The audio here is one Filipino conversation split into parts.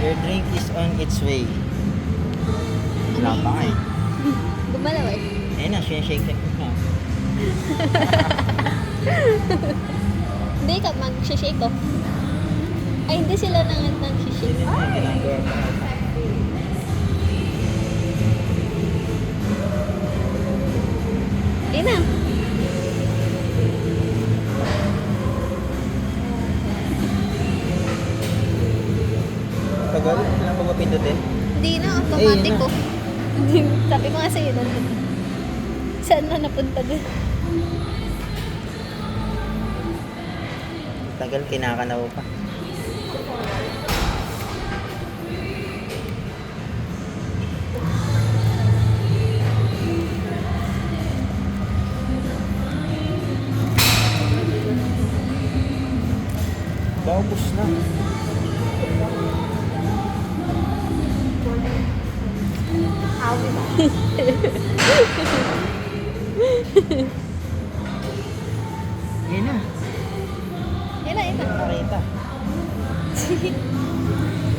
Your drink is on its way. Wala pa nga eh. Gumalaw eh. Ayun na, shake na. Hindi ka mag-shake ko. Ay, hindi sila nag-shake. Hindi na, ginagawa pa nga. Ayun na. Tagal? Kailan ba pindutin? Hindi na, automatic Ayun na. ko. Sabi ko nga sa'yo, nandun. Saan na napunta doon? Tagal, kinakanaw pa. Baubos na. Ayun na. Ayun na, ayun na. Nakita.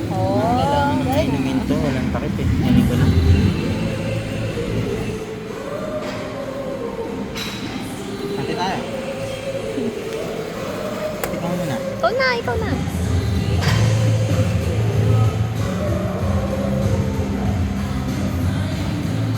Oh, Kailangan na inumin to. Walang takip eh. Galing ko na.